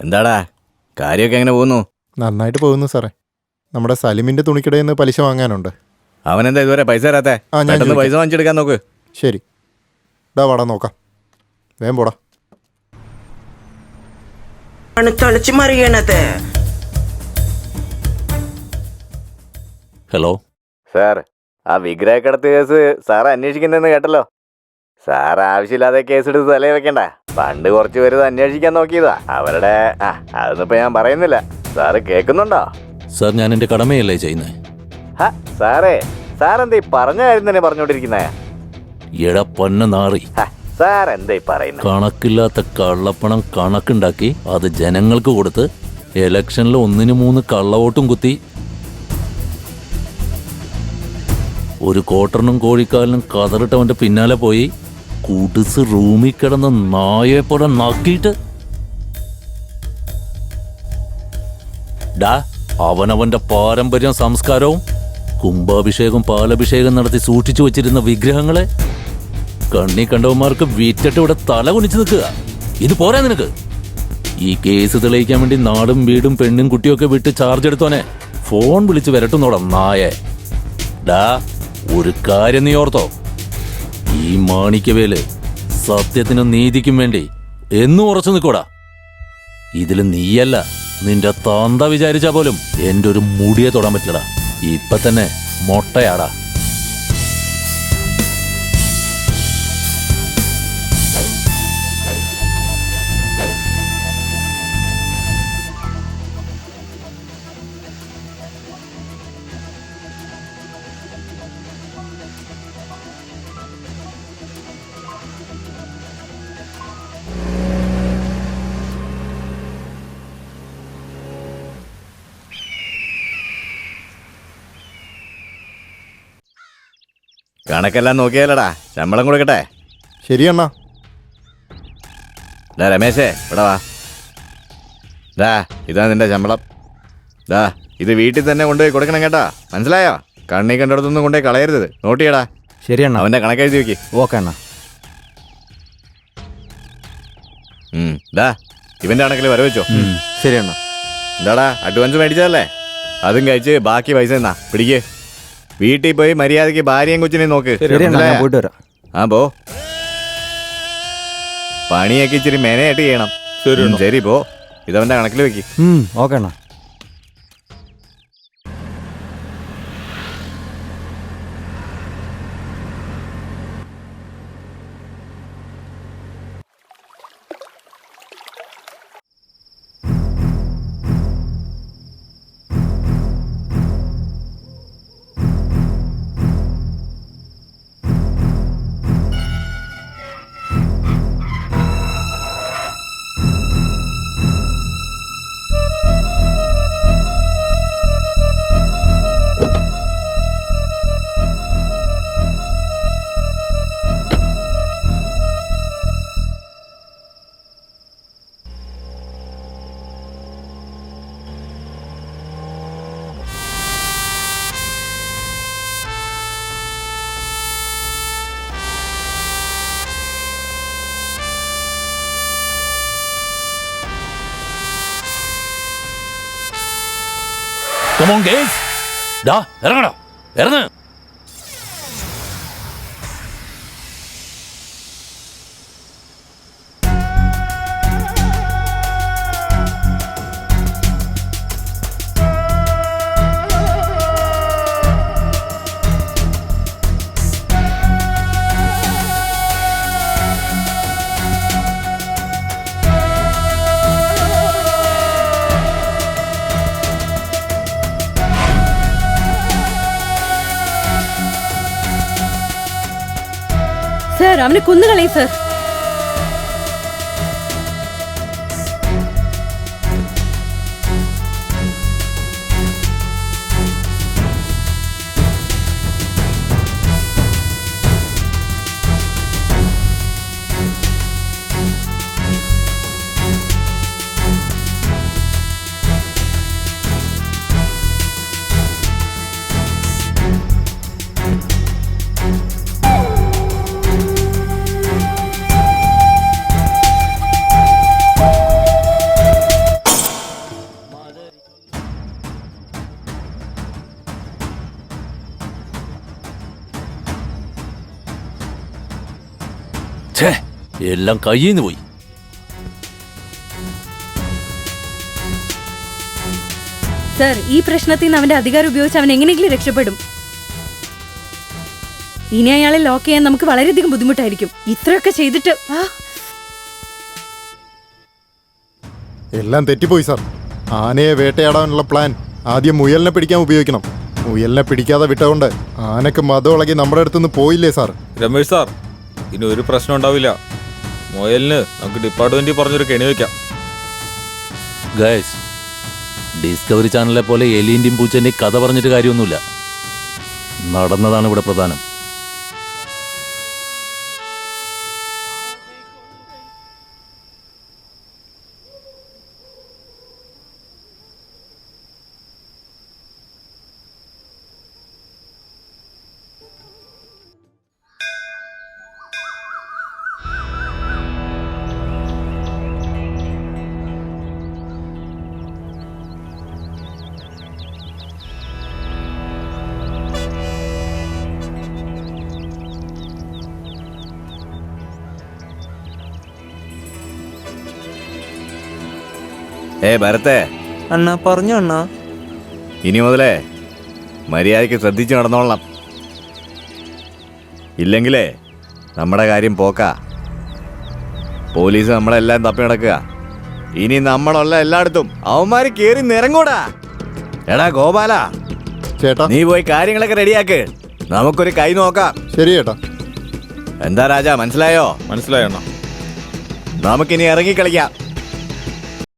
എന്താടാ കാര്യമൊക്കെ എങ്ങനെ പോകുന്നു? നന്നായിട്ട് പോകുന്നു സാറേ. നമ്മുടെ സലിമിന്റെ തുണിക്കടയിൽ നിന്ന് പലിശ വാങ്ങാനുണ്ട്. അവനെന്താ ഇതുവരെ പൈസ തരാത്തെ? ഞാൻ പെട്ടെന്ന് പൈസ വാങ്ങിച്ചെടുക്കാൻ നോക്ക്. ശരി, ഇതാ വാടാ നോക്കാം. വേഗം പോടാ. തളിച്ചു മറിയണത്. ഹലോ സാർ, ആ വിഗ്രഹക്കടത്ത് കേസ് സാർ അന്വേഷിക്കുന്നെന്ന് കേട്ടല്ലോ. സാർ ആവശ്യമില്ലാതെ കേസെടുത്ത് തലേ വെക്കണ്ട. പണ്ട് കുറച്ച് പേര് ഇത് അന്വേഷിക്കാൻ നോക്കിയതാ. അവരുടെ അതൊന്നും ഇപ്പൊ ഞാൻ പറയുന്നില്ല. സാറ് കേൾക്കുന്നുണ്ടോ? സാർ, ഞാൻ എൻ്റെ കടമയല്ലേ ചെയ്യുന്നേ. സാറേ, സാറെന്താ ഈ പറഞ്ഞ കാര്യം തന്നെ പറഞ്ഞോണ്ടിരിക്കുന്നേ? എടാ പൊന്ന നാറി, സാർ എന്താ ഈ പറയുന്നത്? കണക്കില്ലാത്ത കള്ളപ്പണം കണക്കുണ്ടാക്കി അത് ജനങ്ങൾക്ക് കൊടുത്ത് ഇലക്ഷനിൽ 1-3 കള്ളവോട്ടും കുത്തി ഒരു കോട്ടറിനും കോഴിക്കാലിനും കതറിട്ടവന്റെ പിന്നാലെ പോയി കുടിസ് റൂമിൽ കിടന്ന് നായപ്പട നക്കിയിട്ട് അവനവന്റെ പാരമ്പര്യം സംസ്കാരവും കുംഭാഭിഷേകം പാലഭിഷേകം നടത്തി സൂക്ഷിച്ചു വച്ചിരുന്ന വിഗ്രഹങ്ങളെ കണ്ണി കണ്ടവന്മാർക്ക് വിറ്റിട്ട് ഇവിടെ തല കുനിച്ചു നിൽക്കുക. ഇത് പോരാ നിനക്ക്? ഈ കേസ് തെളിയിക്കാൻ വേണ്ടി നാടും വീടും പെണ്ണും കുട്ടിയൊക്കെ വിട്ട് ചാർജ് എടുത്തോനെ ഫോൺ വിളിച്ച് വരട്ടുന്നോടാ നായേ. ഒരു കാര്യം നീ ഓർത്തോ, ഈ മാണിക്കവേല് സത്യത്തിനും നീതിക്കും വേണ്ടി എന്നും ഉറച്ചു നിൽക്കൂടാ. ഇതില് നീയല്ല, നിന്റെ താന്ത വിചാരിച്ചാ പോലും എന്റെ ഒരു മുടിയെ തൊടാൻ പറ്റില്ലടാ. ഇപ്പൊ തന്നെ മൊട്ടയാടാ. കണക്കെല്ലാം നോക്കിയാലടാ ശമ്പളം കൊടുക്കട്ടെ. ശരിയണ്ണാ. രമേശേ, ഇവിടെ വാ. ഇതാ നിന്റെ ശമ്പളം. ഇത് വീട്ടിൽ തന്നെ കൊണ്ടുപോയി കൊടുക്കണം കേട്ടാ, മനസ്സിലായോ? കണ്ണി കണ്ടിടത്തൊന്നും കൊണ്ടുപോയി കളയരുത്. നോട്ട് ചെയ്യടാ. ശരിയണ്ണ. അവന്റെ കണക്കെഴുതി വെക്ക്. ഓക്കെ അണ്ണ. ഇവന്റെ കണക്കിൽ വരവെച്ചോ. ശരിയണ്ണ. എന്താടാ, അഡ്വാൻസ് മേടിച്ചതല്ലേ? അതും കഴിച്ച് ബാക്കി പൈസ എന്നാ പിടിക്ക്. വീട്ടിൽ പോയി മര്യാദക്ക് ഭാര്യയും കൊച്ചിനെയും നോക്ക്. പോയിട്ട് വരാം. പോ. പണിയൊക്കെ ഇച്ചിരി മെനയായിട്ട് ചെയ്യണം. ശരി, പോ. ഇതവന്റെ കണക്കിൽ വെക്ക്. ഓക്കെ അണ്ണ. Come on, guys. ഇറങ്ങടാ, ഇറങ്ങ. സാർ, അവനെ കൊന്നുകളയും സാർ. ഛേ, എല്ലാം കയ്യിൽ നിന്ന് പോയി. സർ, ഈ പ്രശ്നത്തിൽ നിന്ന് അവന്റെ അധികാരം ഉപയോഗിച്ച് അവൻ എങ്ങനെയെങ്കിലും രക്ഷപ്പെടും. ഇനി അയാളെ ലോക്ക് ചെയ്യാൻ നമുക്ക് വളരെയധികം ബുദ്ധിമുട്ടായിരിക്കും. ഇത്രയൊക്കെ ചെയ്തിട്ട് എല്ലാം തെറ്റിപ്പോയി സാർ. ആനയെ വേട്ടയാടാനുള്ള പ്ലാൻ ആദ്യം മുയലിനെ പിടിക്കാൻ ഉപയോഗിക്കണം. മുയലിനെ പിടിക്കാതെ വിട്ടുകൊണ്ട് ആനക്ക് മതമിളകി നമ്മുടെ അടുത്തുനിന്ന് പോയില്ലേ സാർ? രമേഷ് സാർ, ഇനി ഒരു പ്രശ്നം ഉണ്ടാവില്ല. മുയലിന് നമുക്ക് ഡിപ്പാർട്ട്മെന്റിൽ പറഞ്ഞൊരു കെണി വെക്കാം. ഗൈസ്, ഡിസ്കവറി ചാനലിലെ പോലെ എലിന്റെയും പൂച്ചന്റെയും കഥ പറഞ്ഞിട്ട് കാര്യമൊന്നുമില്ല. നടന്നതാണ് ഇവിടെ പ്രധാനം. ഭരത്തെ, അണ്ണാ പറഞ്ഞു അണ്ണാ. ഇനി മുതലേ മര്യാദയ്ക്ക് ശ്രദ്ധിച്ച് നടന്നോളണം. ഇല്ലെങ്കിലേ നമ്മുടെ കാര്യം പോക്കാ. പോലീസ് നമ്മളെല്ലാം തപ്പി നടക്കുക. ഇനി നമ്മളല്ല എല്ലായിടത്തും അവന്മാര് കേറി നിറങ്ങൂടാ. എടാ ഗോപാല, ചേട്ടാ. നീ പോയി കാര്യങ്ങളൊക്കെ റെഡിയാക്ക്. നമുക്കൊരു കൈ നോക്കാം. ശരി ചേട്ടാ. എന്താ രാജാ, മനസ്സിലായോ? മനസ്സിലായോ? നമുക്കിനി ഇറങ്ങി കളിക്കാം.